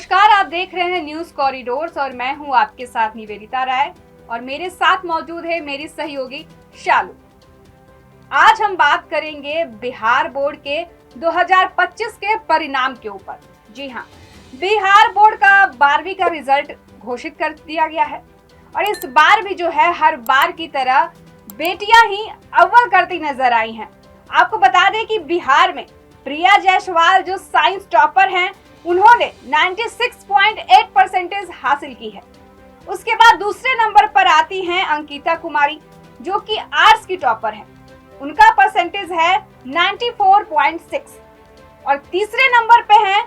नमस्कार, आप देख रहे हैं न्यूज कॉरिडोर्स और मैं हूं आपके साथ निवेदिता राय और मेरे साथ मौजूद है मेरी सहयोगी शालू। आज हम बात करेंगे बिहार बोर्ड के 2025 के परिणाम के ऊपर। जी हां, बिहार बोर्ड का 12वीं का रिजल्ट घोषित कर दिया गया है और इस बार भी जो है हर बार की तरह बेटियां ही अव्वल करती नजर आई हैं। आपको बता दें कि बिहार में प्रिया जायसवाल जो साइंस टॉपर हैं, उन्होंने 96.8% हासिल की है। उसके बाद दूसरे नंबर पर आती हैं अंकिता कुमारी जो कि आर्ट्स की टॉपर हैं। उनका परसेंटेज है 94.6 और तीसरे नंबर पे हैं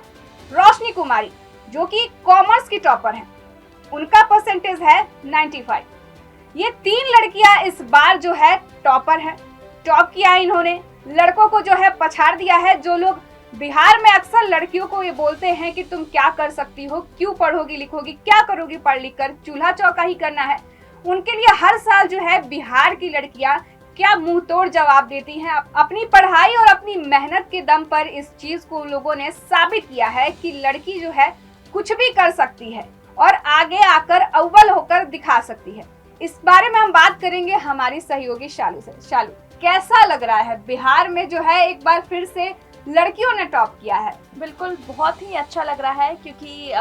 रोशनी कुमारी जो कि कॉमर्स की टॉपर हैं। उनका परसेंटेज है 95। ये तीन लड़कियां इस बार जो है टॉपर हैं। टॉप किया इन्होंने, लड़कों को जो है पछाड़ दिया है। जो लोग बिहार में अक्सर लड़कियों को ये बोलते हैं कि तुम क्या कर सकती हो, क्यों पढ़ोगी लिखोगी, क्या करोगी पढ़ लिख कर, चूल्हा चौका ही करना है, उनके लिए हर साल जो है बिहार की लड़कियां क्या मुंह तोड़ जवाब देती हैं। अपनी पढ़ाई और अपनी मेहनत के दम पर इस चीज को लोगों ने साबित किया है कि लड़की जो है कुछ भी कर सकती है और आगे आकर अव्वल होकर दिखा सकती है। इस बारे में हम बात करेंगे हमारी सहयोगी शालू से। शालू, कैसा लग रहा है बिहार में जो है एक बार फिर से लड़कियों ने टॉप किया है? बिल्कुल, बहुत ही अच्छा लग रहा है क्योंकि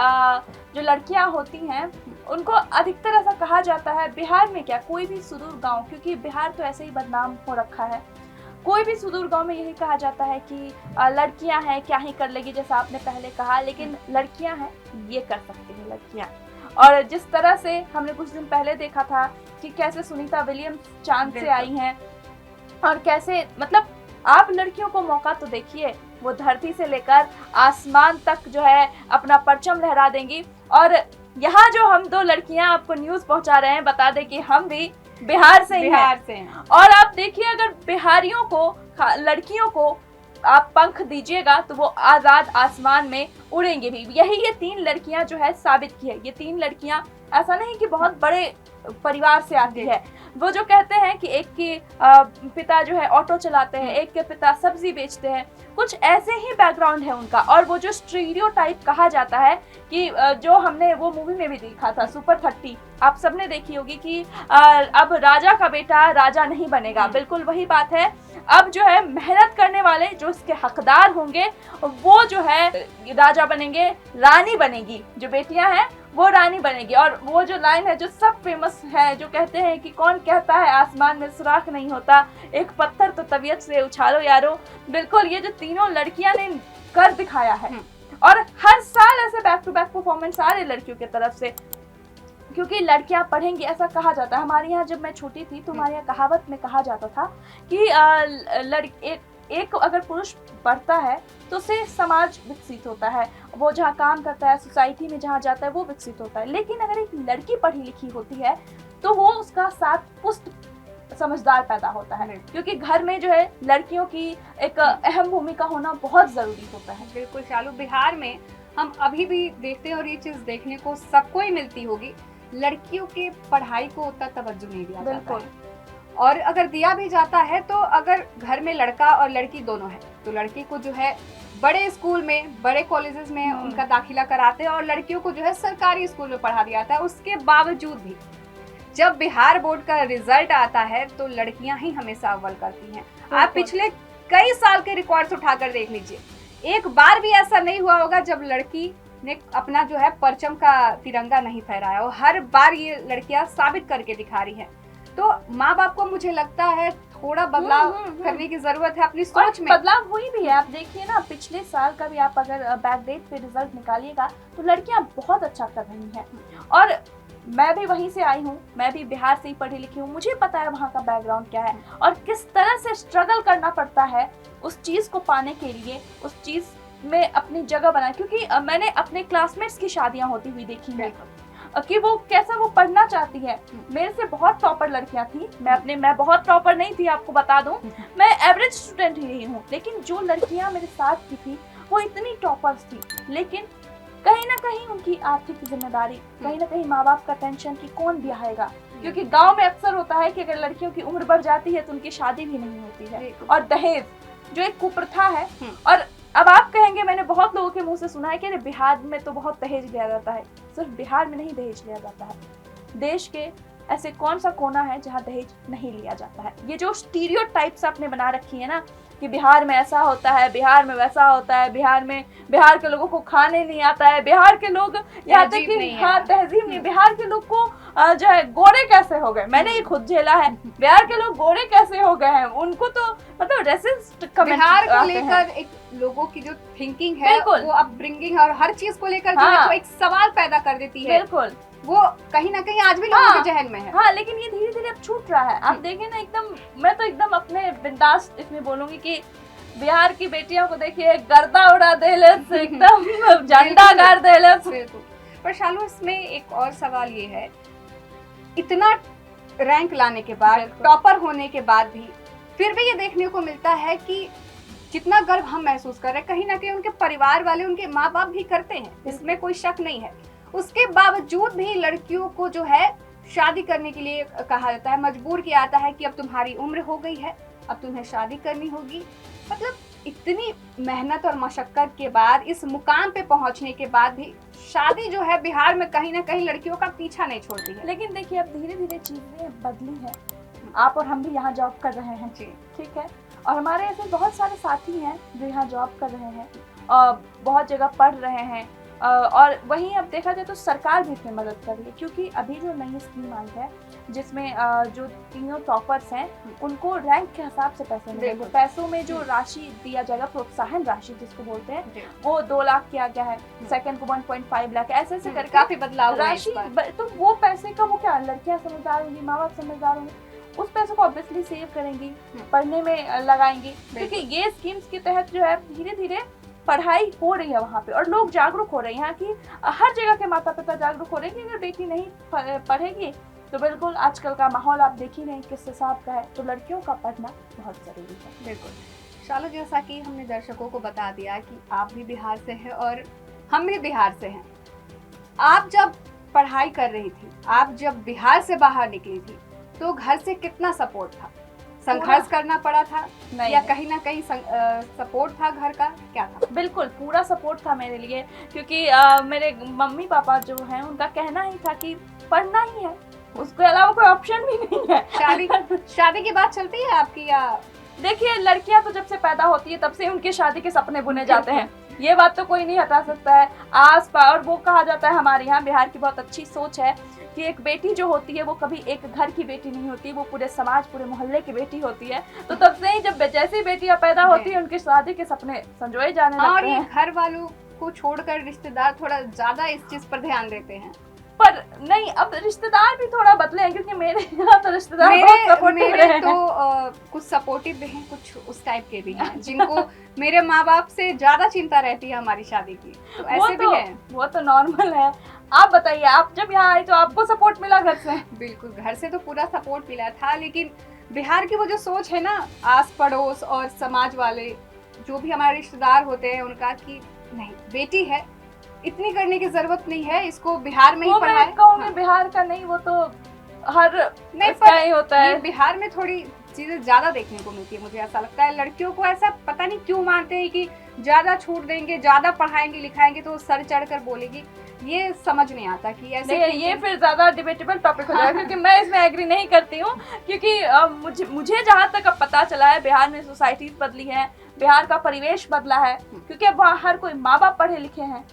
जो लड़कियां होती हैं उनको अधिकतर ऐसा कहा जाता है, बिहार में क्या कोई भी सुदूर गांव, क्योंकि बिहार तो ऐसे ही बदनाम हो रखा है, कोई भी सुदूर गांव में यही कहा जाता है कि लड़कियां हैं क्या ही कर लेगी, जैसा आपने पहले कहा, लेकिन लड़कियां हैं ये कर सकती हैं लड़कियां। और जिस तरह से हमने कुछ दिन पहले देखा था कि कैसे सुनीता विलियम्स चांद से आई हैं और कैसे, मतलब आप लड़कियों को मौका तो देखिए, वो धरती से लेकर आसमान तक जो है अपना परचम लहरा देंगी। और यहाँ जो हम दो लड़कियां आपको न्यूज पहुंचा रहे हैं, बता दें कि हम भी बिहार से हैं। और आप देखिए, अगर बिहारियों को, लड़कियों को आप पंख दीजिएगा तो वो आजाद आसमान में उड़ेंगे भी। यही ये तीन लड़कियां जो है साबित की है। ये तीन लड़कियां ऐसा नहीं कि बहुत बड़े परिवार से आती है। वो जो कहते हैं कि एक के पिता जो है ऑटो चलाते हैं, एक के पिता सब्जी बेचते हैं, कुछ ऐसे ही बैकग्राउंड है उनका। और वो जो स्टीरियोटाइप कहा जाता है कि जो हमने वो मूवी में भी देखा था सुपर 30, आप सबने देखी होगी कि अब राजा का बेटा राजा नहीं बनेगा, बिल्कुल वही बात है। अब जो है मेहनत करने वाले जो इसके हकदार होंगे वो जो है राजा बनेंगे, रानी बनेगी, जो बेटियां हैं वो रानी बनेगी। और वो जो लाइन है जो सब फेमस है, जो कहते हैं कि कौन कहता है आसमान में सुराख नहीं होता, एक पत्थर तो तबीयत से उछालो यारो, बिल्कुल ये जो तीनों लड़कियां ने कर दिखाया है। और हर साल ऐसे बैक टू बैक परफॉर्मेंस आ रहे लड़कियों की तरफ से, क्योंकि लड़कियां पढ़ेंगी ऐसा कहा जाता है। हमारे यहाँ जब मैं छोटी थी तो हमारे यहाँ कहावत में कहा जाता था कि एक अगर पुरुष पढ़ता है तो उससे समाज विकसित होता है, वो जहाँ काम करता है, सोसाइटी में जहाँ जाता है वो विकसित होता है। लेकिन अगर एक लड़की पढ़ी लिखी होती है तो वो उसका साथ पुष्ट समझदार पैदा होता है, क्योंकि घर में जो है लड़कियों की एक अहम भूमिका होना बहुत जरूरी होता है। बिल्कुल शालू, बिहार में हम अभी भी देखते हैं और ये चीज देखने को सबको ही मिलती होगी, लड़कियों की पढ़ाई को उतना तवज्जो नहीं दिया जाता है। और अगर दिया भी जाता है तो अगर घर में लड़का और लड़की दोनों है तो लड़की को जो है बड़े स्कूल में, बड़े कॉलेजेस में उनका दाखिला कराते हैं और लड़कियों को जो है सरकारी स्कूल में पढ़ा दिया जाता है। उसके बावजूद भी जब बिहार बोर्ड का रिजल्ट आता है तो लड़कियां ही हमेशा अव्वल करती हैं। आप पिछले कई साल के रिकॉर्ड्स उठाकर देख लीजिए, एक बार भी ऐसा नहीं हुआ होगा जब लड़की ने अपना जो है परचम का तिरंगा नहीं फहराया। और हर बार ये लड़कियां साबित करके दिखा रही हैं। तो माँ बाप को मुझे लगता है थोड़ा बदलाव करने की जरूरत है अपनी सोच में। बदलाव हुई भी है, आप देखिए ना, पिछले साल का भी आप अगर बैकडेट पे रिजल्ट निकालिएगा तो लड़कियां बहुत अच्छा कर रही हैं। और मैं भी वहीं से आई हूँ, मैं भी बिहार से ही पढ़ी लिखी हूँ, मुझे पता है वहाँ का बैकग्राउंड क्या है और किस तरह से स्ट्रगल करना पड़ता है उस चीज को पाने के लिए, उस चीज में अपनी जगह बनाए। क्योंकि मैंने अपने क्लासमेट्स की शादियां होती हुई देखी है कि वो कैसा वो पढ़ना चाहती है। मेरे से बहुत टॉपर लड़कियां थी, मैं बहुत टॉपर नहीं थी, आपको बता दूं, मैं एवरेज स्टूडेंट ही रही हूँ। लेकिन जो लड़कियां मेरे साथ की थी वो इतनी टॉपर्स थी, लेकिन कहीं ना कहीं उनकी आर्थिक जिम्मेदारी, कहीं ना कहीं माँ बाप का टेंशन कि कौन ब्याहेगा, क्योंकि गांव में अक्सर होता है कि अगर लड़कियों की उम्र बढ़ जाती है तो उनकी शादी भी नहीं होती है। और दहेज जो एक कुप्रथा है, और अब आप कहेंगे मैंने बहुत लोगों के मुंह से सुना है कि अरे बिहार में तो बहुत दहेज लिया जाता है। सिर्फ बिहार में नहीं दहेज लिया जाता है, देश के ऐसे कौन सा कोना है जहाँ दहेज नहीं लिया जाता है। ये जो स्टीरियोटाइप्स आपने बना रखी है ना कि बिहार में ऐसा होता है, बिहार में वैसा होता है, बिहार के लोगों को खाने नहीं आता है, बिहार के लोग यहाँ तक कि हाँ तहजीब नहीं, बिहार के लोग को जो है गोरे कैसे हो गए, मैंने ये खुद झेला है, बिहार के लोग गोरे कैसे हो गए हैं, उनको तो मतलब रेसिस्ट कमेंट बिहार को लेकर एक लोगों की जो थिंकिंग है, वो अपब्रिंगिंग और हर चीज को लेकर जो है तो एक सवाल पैदा कर देती है। बिल्कुल, वो कहीं ना कहीं आज भी लोगों के जहन में है। हाँ, लेकिन ये धीरे धीरे अब छूट रहा है। आप देखें ना, एकदम मैं तो एकदम अपने बिंदास इसमें बोलूंगी कि बिहार की बेटियों को देखिए गर्दा उड़ा देले, एकदम झंडा गाड़ देले। पर शालू, इसमें एक और सवाल ये है, इतना रैंक लाने के बाद, टॉपर होने के बाद भी फिर भी ये देखने को मिलता है कि जितना गर्व हम महसूस कर रहे हैं, कहीं ना कहीं उनके परिवार वाले, उनके माँ बाप भी करते हैं, इसमें कोई शक नहीं है। उसके बावजूद भी लड़कियों को जो है शादी करने के लिए कहा जाता है, मजबूर किया जाता है कि अब तुम्हारी उम्र हो गई है, अब तुम्हें शादी करनी होगी। मतलब इतनी मेहनत और मशक्कत के बाद, इस मुकाम पे पहुंचने के बाद भी शादी जो है बिहार में कहीं ना कहीं लड़कियों का पीछा नहीं छोड़ती है। लेकिन देखिए, अब धीरे धीरे चीजें बदली है। आप और हम भी यहाँ जॉब कर रहे हैं जी, ठीक है, और हमारे ऐसे बहुत सारे साथी हैं जो यहाँ जॉब कर रहे हैं और बहुत जगह पढ़ रहे हैं। और वहीं अब देखा जाए तो सरकार भी इसमें मदद कर रही है, क्योंकि अभी जो नई स्कीम आई है जिसमें जो तीनों टॉपर्स हैं उनको रैंक के हिसाब से पैसे मिलेंगे। पैसों में जो राशि दिया जाएगा, प्रोत्साहन राशि जिसको बोलते हैं, वो 2 लाख किया गया है, सेकंड को 1.5 लाख, ऐसे ऐसे करके काफी बदलाव राशि। तो वो पैसे का वो क्या, लड़कियां समझदार होंगी, माँ बाप समझदार होंगे, उस पैसे को ऑब्वियसली सेव करेंगी, पढ़ने में लगाएंगी, क्योंकि ये स्कीम्स के तहत जो है धीरे धीरे पढ़ाई हो रही है वहाँ पे और लोग जागरूक हो रहे हैं। यहाँ की हर जगह के माता पिता जागरूक हो रहे हैं कि अगर बेटी नहीं पढ़ेगी तो बिल्कुल आजकल का माहौल आप देख ही रहे हैं किस हिसाब का है, तो लड़कियों का पढ़ना बहुत जरूरी है। बिल्कुल शालू, जैसा कि हमने दर्शकों को बता दिया कि आप भी बिहार से हैं और हम भी बिहार से हैं। आप जब पढ़ाई कर रही थी, आप जब बिहार से बाहर निकली थी, तो घर से कितना सपोर्ट था? संघर्ष करना पड़ा था या कहीं ना कहीं सपोर्ट था घर का, क्या था? बिल्कुल पूरा सपोर्ट था मेरे लिए, क्योंकि मेरे मम्मी पापा जो हैं उनका कहना ही था कि पढ़ना ही है, उसके अलावा कोई ऑप्शन भी नहीं है। शादी की बात चलती है आपकी? या देखिए, लड़कियां तो जब से पैदा होती है तब से उनके शादी के सपने बुने जाते हैं, ये बात तो कोई नहीं हटा सकता है। आस पास और वो कहा जाता है, हमारे यहाँ बिहार की बहुत अच्छी सोच है कि एक बेटी जो होती है वो कभी एक घर की बेटी नहीं होती, वो पूरे समाज, पूरे मोहल्ले की बेटी होती है। तो तब से ही जब जैसी बेटियां पैदा होती है उनके शादी के सपने संजोए जाने लगते हैं। घर वालों को छोड़कर रिश्तेदार थोड़ा ज्यादा इस चीज पर ध्यान देते हैं। पर नहीं, अब रिश्तेदार भी थोड़ा बदले हैं, क्योंकि मेरे यहाँ तो रिश्तेदार बहुत सपोर्टिव हैं। तो कुछ सपोर्टिव भी हैं, कुछ उस टाइप के भी हैं जिनको मेरे माँ बाप से ज्यादा चिंता रहती है हमारी शादी की, तो ऐसे भी हैं। वो तो नॉर्मल है। आप बताइए, आप जब यहाँ आए तो आपको सपोर्ट मिला घर से? बिल्कुल, घर से तो पूरा सपोर्ट मिला था, लेकिन बिहार की वो जो सोच है ना, आस पड़ोस और समाज वाले जो भी हमारे रिश्तेदार होते हैं उनका, कि नहीं बेटी है, इतनी करने की जरूरत नहीं है, इसको बिहार में ही पढ़ाएं। कहूँगी बिहार का नहीं, वो तो हर नहीं ही होता है। बिहार में थोड़ी चीजें ज्यादा देखने को मिलती है, मुझे ऐसा लगता है। लड़कियों को ऐसा पता नहीं क्यों मानते हैं कि ज्यादा छूट देंगे, ज्यादा पढ़ाएंगे लिखाएंगे तो सर चढ़कर बोलेगी। ये समझ नहीं आता कि ऐसे ये फिर ज्यादा डिबेटेबल टॉपिक हो जाएगा, क्योंकि मैं इसमें एग्री नहीं करती हूँ। क्योंकि मुझे जहाँ तक अब पता चला है, बिहार में सोसाइटी बदली है, बिहार का परिवेश बदला है, क्योंकि अब वहाँ हर कोई माँ बाप पढ़े लिखे हैं।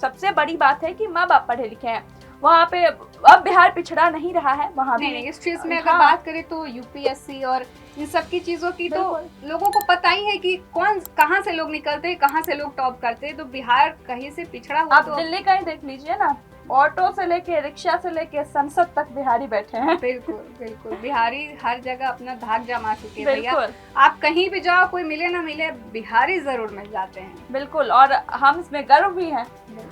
सबसे बड़ी बात है कि माँ बाप पढ़े लिखे हैं वहाँ पे। अब बिहार पिछड़ा नहीं रहा है वहाँ भी। नहीं, इस चीज में अगर बात करें तो यूपीएससी और इन सब की चीजों की तो लोगों को पता ही है कि कौन कहाँ से लोग निकलते, कहाँ से लोग टॉप करते, तो बिहार कहीं से पिछड़ा हुआ। आप दिल्ली का ही देख लीजिए ना, ऑटो से लेके, रिक्शा से लेके संसद तक बिहारी बैठे हैं। बिल्कुल बिल्कुल, बिहारी हर जगह अपना धाक जमा चुके हैं भैया। आप कहीं भी जाओ, कोई मिले ना मिले, बिहारी जरूर मिल जाते हैं। बिल्कुल, और हम इसमें गर्व भी हैं।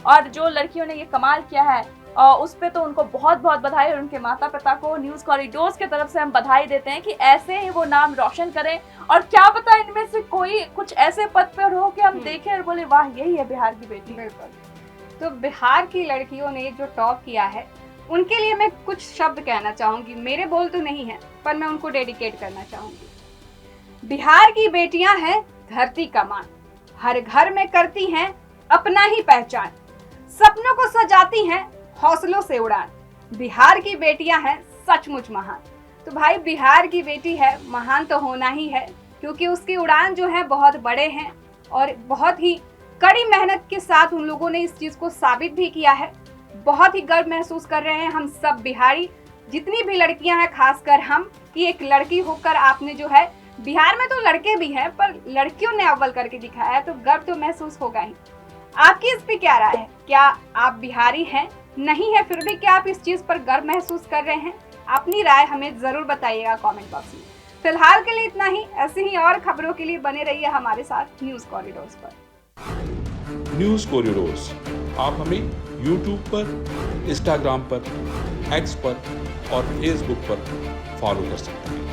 और जो लड़कियों ने ये कमाल किया है और उस पे तो उनको बहुत बहुत बधाई, और उनके माता पिता को न्यूज कॉरिडोर्स की तरफ से हम बधाई देते हैं कि ऐसे ही वो नाम रोशन करें, और क्या पता इनमें से कोई कुछ ऐसे पद पर हो कि हम देखें और बोले वाह, यही है बिहार की बेटी। बिल्कुल, तो बिहार की लड़कियों ने जो टॉप किया है उनके लिए मैं कुछ शब्द कहना चाहूंगी। मेरे बोल तो नहीं है, पर मैं उनको डेडिकेट करना चाहूंगी। बिहार की बेटियां हैं धरती का मान, हर घर में करती हैं अपना ही पहचान, सपनों को सजाती हैं हौसलों से उड़ान। बिहार की बेटियां हैं सचमुच महान। तो भाई बिहार की बेटी है, महान तो होना ही है, क्योंकि उसकी उड़ान जो है बहुत बड़े हैं और बहुत ही कड़ी मेहनत के साथ उन लोगों ने इस चीज को साबित भी किया है। बहुत ही गर्व महसूस कर रहे हैं हम सब बिहारी, जितनी भी लड़कियां हैं, खासकर हम, कि एक लड़की होकर आपने जो है, बिहार में तो लड़के भी हैं पर लड़कियों ने अव्वल करके दिखाया है, तो गर्व तो महसूस होगा ही। आपकी इस पे क्या राय है? क्या आप बिहारी हैं? नहीं है फिर भी क्या आप इस चीज पर गर्व महसूस कर रहे हैं? अपनी राय हमें जरूर बताइएगा कमेंट बॉक्स में। फिलहाल के लिए इतना ही। ऐसे ही और खबरों के लिए बने रहिए हमारे साथ न्यूज कॉरिडोर्स पर। न्यूज कॉरिडोर्स आप हमें यूट्यूब पर, इंस्टाग्राम पर, एक्स पर और फेसबुक पर फॉलो कर सकते हैं।